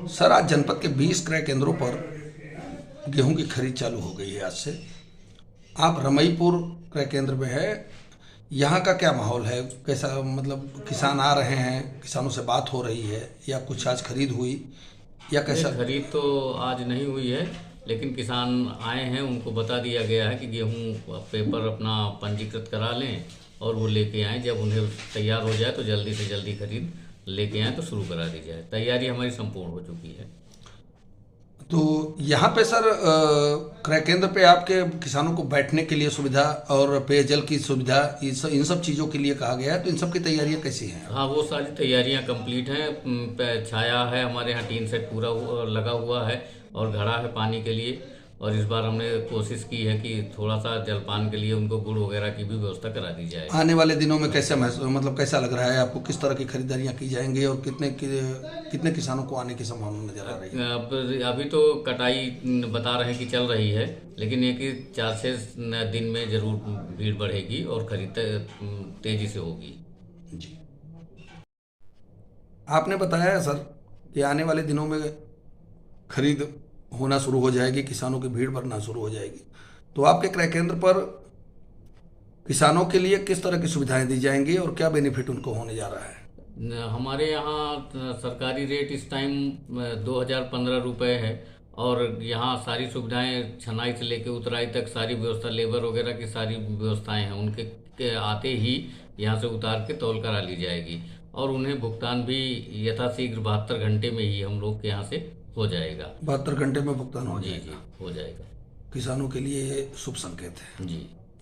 Sir, आज जनपद के 20 क्रय केंद्रों पर गेहूं की खरीद चालू हो गई है आज से। आप रमईपुर क्रय केंद्र में है, यहाँ का क्या माहौल है? कैसा, मतलब किसान आ रहे हैं, किसानों से बात हो रही है या कुछ आज खरीद हुई या नहीं, कैसा? खरीद तो आज नहीं हुई है, लेकिन किसान आए हैं, उनको बता दिया गया है कि गेहूं पेपर अपना पंजीकृत करा लें और वो लेके आएँ। जब उन्हें तैयार हो जाए तो जल्दी से जल्दी खरीद लेके आएँ तो शुरू करा दी जाए। तैयारी हमारी संपूर्ण हो चुकी है। तो यहाँ पे सर, क्रय केंद्र पे आपके किसानों को बैठने के लिए सुविधा और पेयजल की सुविधा, इन सब चीज़ों के लिए कहा गया है, तो इन सब की तैयारियाँ कैसी हैं? हाँ, वो सारी तैयारियां कंप्लीट हैं। छाया है, हमारे यहाँ टीन सेट पूरा लगा हुआ है और घड़ा है पानी के लिए। और इस बार हमने कोशिश की है कि थोड़ा सा जलपान के लिए उनको गुड़ वगैरह की भी व्यवस्था करा दी जाए। आने वाले दिनों में कैसे मतलब कैसा लग रहा है आपको? किस तरह की खरीदारियाँ की जाएंगी और कितने किसानों को आने की संभावना नजर आ रही है? अब अभी तो कटाई बता रहे हैं कि चल रही है, लेकिन ये कि 4 से दिन में जरूर भीड़ बढ़ेगी और खरीद तेजी से होगी। जी, आपने बताया है सर कि आने वाले दिनों में खरीद होना शुरू हो जाएगी, किसानों की भीड़ बढ़ना शुरू हो जाएगी। तो आपके क्रय केंद्र पर किसानों के लिए किस तरह की सुविधाएं दी जाएंगी और क्या बेनिफिट उनको होने जा रहा है? हमारे यहाँ सरकारी रेट इस टाइम 2015 रुपये है। और यहाँ सारी सुविधाएं छनाई से लेकर उतराई तक सारी व्यवस्था, लेबर वगैरह की सारी व्यवस्थाएं हैं। उनके के आते ही यहाँ से उतार के तौल करा ली जाएगी और उन्हें भुगतान भी यथाशीघ्र 72 घंटे में ही हम लोग के यहाँ से हो जाएगा। 72 घंटे में भुगतान हो जी जाएगा? जी, हो जाएगा। किसानों के लिए ये शुभ संकेत है। जी।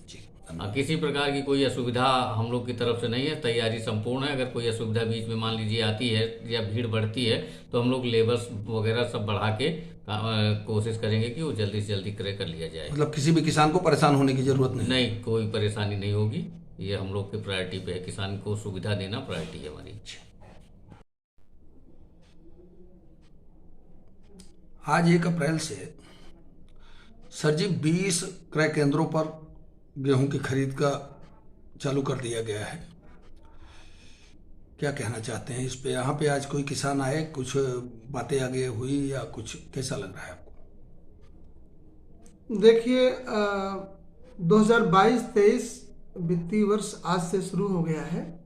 जी, धन्यवाद। किसी प्रकार की कोई असुविधा हम लोग की तरफ से नहीं है, तैयारी संपूर्ण है। अगर कोई असुविधा बीच में मान लीजिए आती है या भीड़ बढ़ती है तो हम लोग लेबर्स वगैरह सब बढ़ा के कोशिश करेंगे कि वो जल्दी से जल्दी क्रय कर लिया जाए। मतलब किसी भी किसान को परेशान होने की जरूरत नहीं? नहीं, कोई परेशानी नहीं होगी। ये हम लोग की प्रायोरिटी पे है, किसान को सुविधा देना प्रायोरिटी है हमारी। आज 1 अप्रैल से सर जी 20 क्रय केंद्रों पर गेहूं की खरीद का चालू कर दिया गया है। क्या कहना चाहते हैं इस पे? यहाँ पे आज कोई किसान आए, कुछ बातें आगे हुई या कुछ, कैसा लग रहा है आपको? देखिए, 2022-23 वित्तीय वर्ष आज से शुरू हो गया है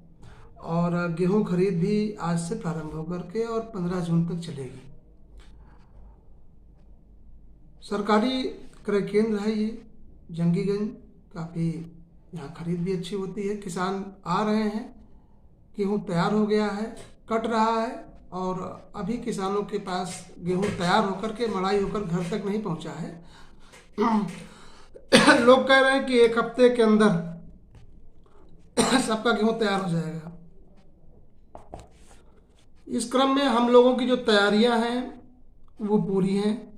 और गेहूं खरीद भी आज से प्रारंभ होकर के और 15 जून तक चलेगी। सरकारी क्रय केंद्र है ये जंगीगंज, काफ़ी यहाँ खरीद भी अच्छी होती है। किसान आ रहे हैं, गेहूँ तैयार हो गया है, कट रहा है और अभी किसानों के पास गेहूँ तैयार होकर के मड़ाई होकर घर तक नहीं पहुँचा है। लोग कह रहे हैं कि 1 हफ्ते के अंदर सबका गेहूँ तैयार हो जाएगा। इस क्रम में हम लोगों की जो तैयारियां हैं वो पूरी हैं।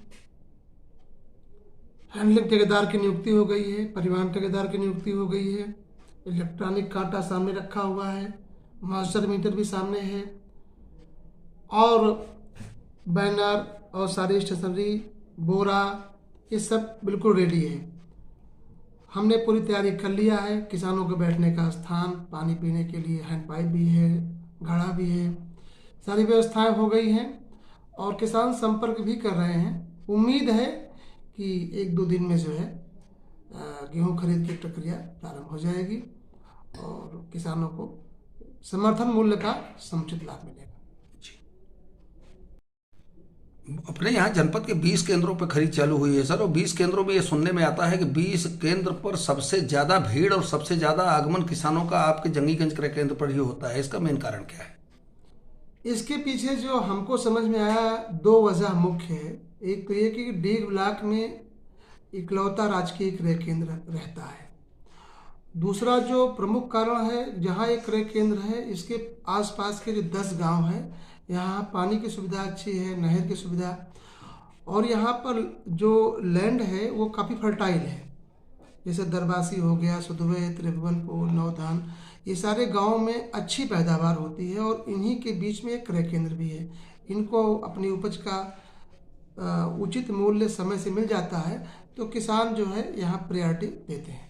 हैंडलिंग ठेकेदार की नियुक्ति हो गई है, परिवहन ठेकेदार की नियुक्ति हो गई है, इलेक्ट्रॉनिक कांटा सामने रखा हुआ है, मास्टर मीटर भी सामने है और बैनर और सारी स्टेशनरी, बोरा, ये सब बिल्कुल रेडी है। हमने पूरी तैयारी कर लिया है। किसानों के बैठने का स्थान, पानी पीने के लिए हैंड पाइप भी है, घड़ा भी है, सारी व्यवस्थाएं हो गई हैं और किसान संपर्क भी कर रहे हैं। उम्मीद है कि 1-2 दिन में जो है गेहूं खरीद की प्रक्रिया प्रारंभ हो जाएगी और किसानों को समर्थन मूल्य का समुचित लाभ मिलेगा। अपने यहाँ जनपद के 20 केंद्रों पर खरीद चालू हुई है सर, और 20 केंद्रों में ये सुनने में आता है कि 20 केंद्र पर सबसे ज़्यादा भीड़ और सबसे ज़्यादा आगमन किसानों का आपके जंगीगंज क्रय केंद्र पर ही होता है। इसका मेन कारण क्या है? इसके पीछे जो हमको समझ में आया, 2 वजह मुख्य है। एक तो ये कि डीग ब्लॉक में इकलौता राजकीय क्रय केंद्र रहता है। दूसरा जो प्रमुख कारण है, जहाँ एक क्रय केंद्र है, इसके आसपास के जो 10 गांव हैं, यहाँ पानी की सुविधा अच्छी है, नहर की सुविधा, और यहाँ पर जो लैंड है वो काफ़ी फर्टाइल है। जैसे दरबासी हो गया, सुधवे, त्रिभुवनपुर, नौधान, ये सारे गांव में अच्छी पैदावार होती है और इन्हीं के बीच में एक क्रय केंद्र भी है। इनको अपनी उपज का उचित मूल्य समय से मिल जाता है तो किसान जो है यहाँ प्रायोरिटी देते हैं।